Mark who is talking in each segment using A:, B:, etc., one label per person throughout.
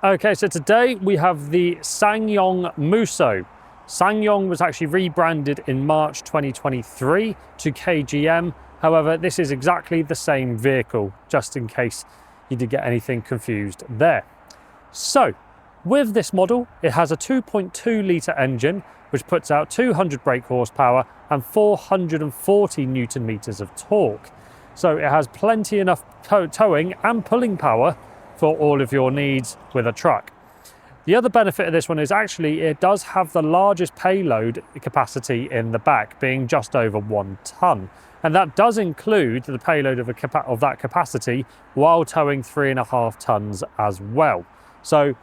A: Okay, so today we have the Ssangyong Musso. Ssangyong was actually rebranded in March 2023 to KGM. However, this is exactly the same vehicle, just in case you did get anything confused there. So, with this model, it has a 2.2 litre engine, which puts out 200 brake horsepower and 440 Newton meters of torque. So it has plenty enough towing and pulling power for all of your needs with a truck. The other benefit of this one is actually it does have the largest payload capacity in the back, being just over 1 tonne. And that does include the payload of that capacity while towing 3.5 tonnes as well. So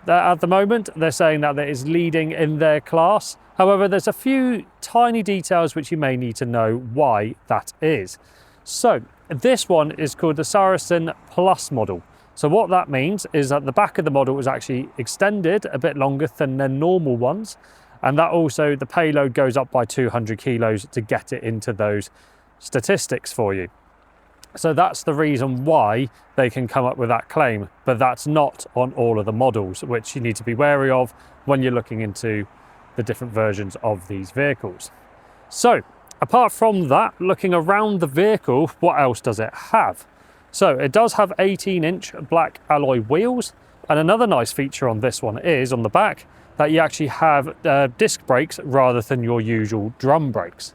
A: at the moment, they're saying that it is leading in their class. However, there's a few tiny details which you may need to know why that is. So this one is called the Saracen Plus model. So what that means is that the back of the model is actually extended a bit longer than their normal ones. And that also, the payload goes up by 200 kilos to get it into those statistics for you. So that's the reason why they can come up with that claim, but that's not on all of the models, which you need to be wary of when you're looking into the different versions of these vehicles. So apart from that, looking around the vehicle, what else does it have? So it does have 18-inch black alloy wheels, and another nice feature on this one is on the back that you actually have disc brakes rather than your usual drum brakes.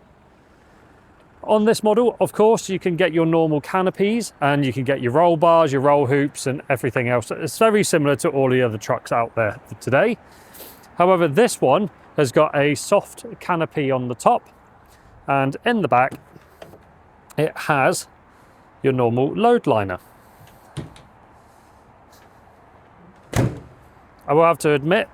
A: On this model, of course, you can get your normal canopies and you can get your roll bars, your roll hoops and everything else. It's very similar to all the other trucks out there today. However, this one has got a soft canopy on the top, and in the back it has your normal load liner. I will have to admit,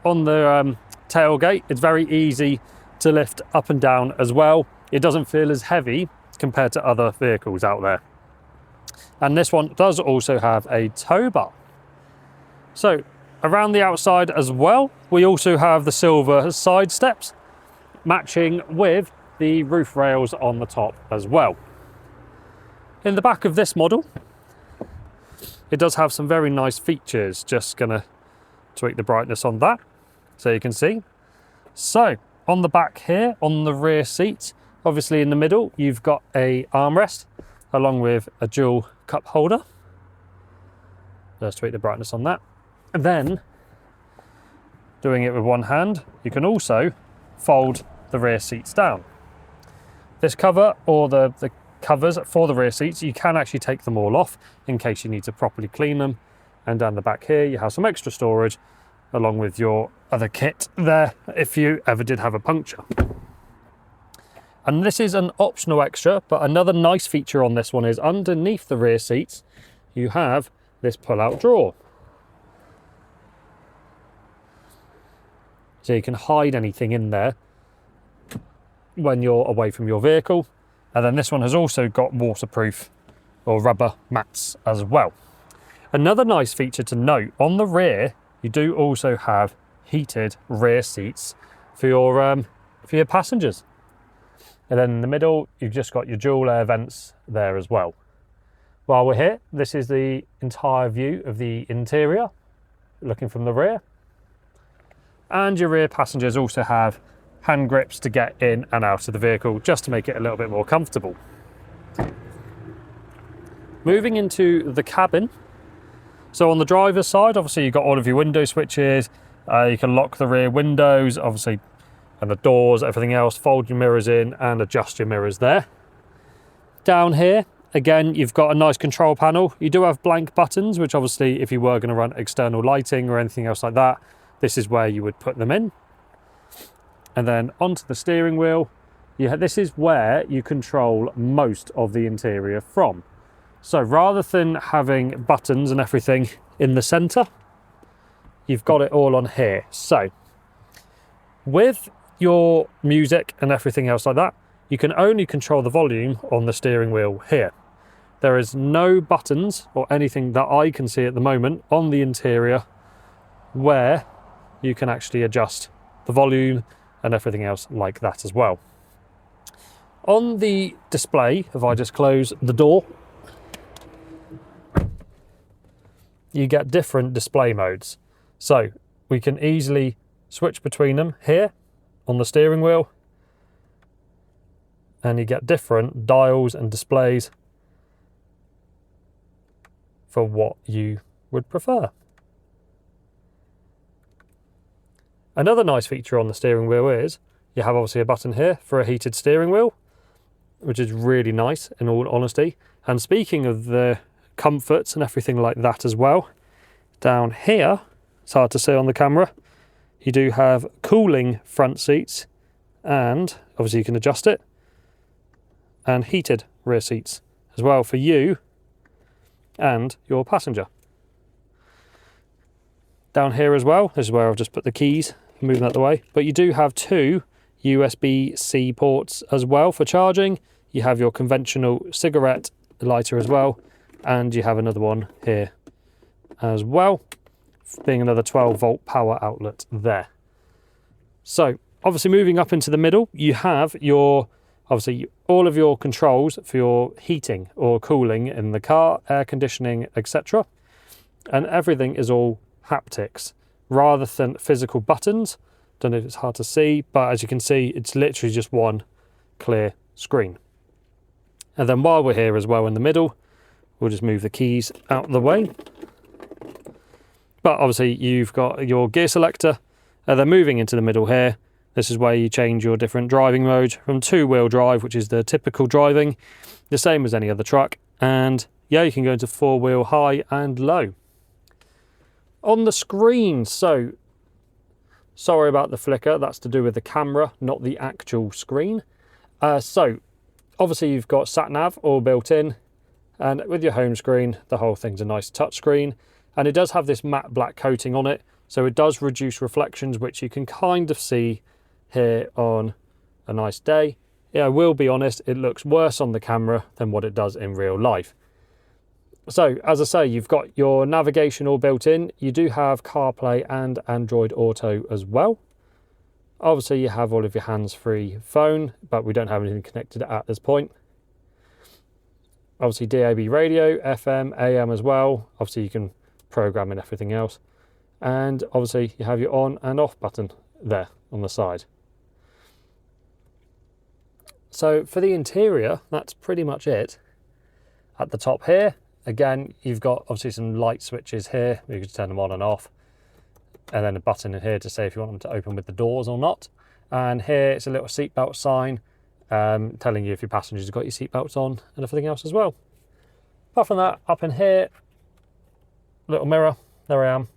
A: on the tailgate, it's very easy to lift up and down as well. It doesn't feel as heavy compared to other vehicles out there. And this one does also have a tow bar. So around the outside as well, we also have the silver side steps matching with the roof rails on the top as well. In the back of this model, it does have some very nice features. Just gonna tweak the brightness on that so you can see. So on the back here, on the rear seat, obviously in the middle, you've got a armrest along with a dual cup holder. Let's tweak the brightness on that. And then, doing it with one hand, you can also fold the rear seats down. This cover, or the covers for the rear seats, you can actually take them all off in case you need to properly clean them. And down the back here, you have some extra storage along with your other kit there if you ever did have a puncture. And this is an optional extra, but another nice feature on this one is underneath the rear seats, you have this pull-out drawer. So you can hide anything in there when you're away from your vehicle. And then this one has also got waterproof or rubber mats as well. Another nice feature to note, on the rear, you do also have heated rear seats for your passengers. And then in the middle, you've just got your dual air vents there as well. While we're here, this is the entire view of the interior, looking from the rear. And your rear passengers also have hand grips to get in and out of the vehicle, just to make it a little bit more comfortable. Moving into the cabin. So on the driver's side, obviously you've got all of your window switches. You can lock the rear windows, obviously, and the doors, everything else, fold your mirrors in and adjust your mirrors there. Down here, again, you've got a nice control panel. You do have blank buttons, which obviously if you were going to run external lighting or anything else like that, this is where you would put them in. And then onto the steering wheel, this is where you control most of the interior from. So rather than having buttons and everything in the center, you've got it all on here. So with your music and everything else like that, you can only control the volume on the steering wheel here. There is no buttons or anything that I can see at the moment on the interior where you can actually adjust the volume and everything else like that as well. On the display, if I just close the door, you get different display modes. So we can easily switch between them here on the steering wheel, and you get different dials and displays for what you would prefer. Another nice feature on the steering wheel is you have obviously a button here for a heated steering wheel, which is really nice in all honesty. And speaking of the comforts and everything like that as well, down here, it's hard to see on the camera, you do have cooling front seats, and obviously you can adjust it, and heated rear seats as well for you and your passenger. Down here as well, this is where I've just put the keys, moving that the way, but you do have two USB-C ports as well for charging. You have your conventional cigarette lighter as well, and you have another one here as well, being another 12-volt power outlet there. So obviously moving up into the middle, you have your obviously all of your controls for your heating or cooling in the car, air conditioning, etc. And everything is all haptics rather than physical buttons. Don't know if it's hard to see, but as you can see, it's literally just one clear screen. And then while we're here as well in the middle, we'll just move the keys out of the way. But obviously you've got your gear selector, and then moving into the middle here, this is where you change your different driving modes from two-wheel drive, which is the typical driving, the same as any other truck. And yeah, you can go into four-wheel high and low. On the screen, so sorry about the flicker, that's to do with the camera, not the actual screen. So obviously you've got sat nav all built in, and with your home screen, the whole thing's a nice touch screen, and it does have this matte black coating on it, so it does reduce reflections, which you can kind of see here on a nice day. Yeah, I will be honest, it looks worse on the camera than what it does in real life. So as I say, you've got your navigation all built in. You do have CarPlay and Android Auto as well. Obviously you have all of your hands-free phone, but we don't have anything connected at this point. Obviously DAB radio, FM, AM as well. Obviously you can program and everything else. And obviously you have your on and off button there on the side. So for the interior, that's pretty much it. At the top here, again, you've got obviously some light switches here. You can turn them on and off. And then a button in here to say if you want them to open with the doors or not. And here it's a little seatbelt sign telling you if your passengers have got your seatbelts on and everything else as well. Apart from that, up in here, little mirror, there I am.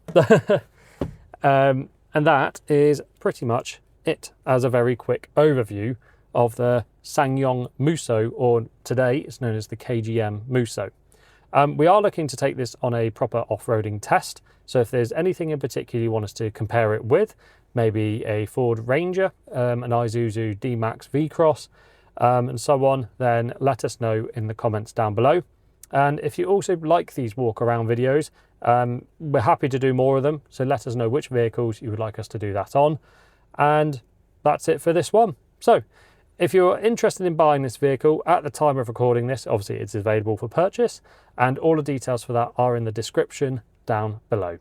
A: And that is pretty much it as a very quick overview of the Ssangyong Musso, or today it's known as the KGM Musso. We are looking to take this on a proper off-roading test, so if there's anything in particular you want us to compare it with, maybe a Ford Ranger, an Isuzu D-Max V-Cross, and so on, then let us know in the comments down below. And if you also like these walk-around videos, we're happy to do more of them, so let us know which vehicles you would like us to do that on. And that's it for this one. So if you're interested in buying this vehicle at the time of recording this, obviously it's available for purchase, and all the details for that are in the description down below.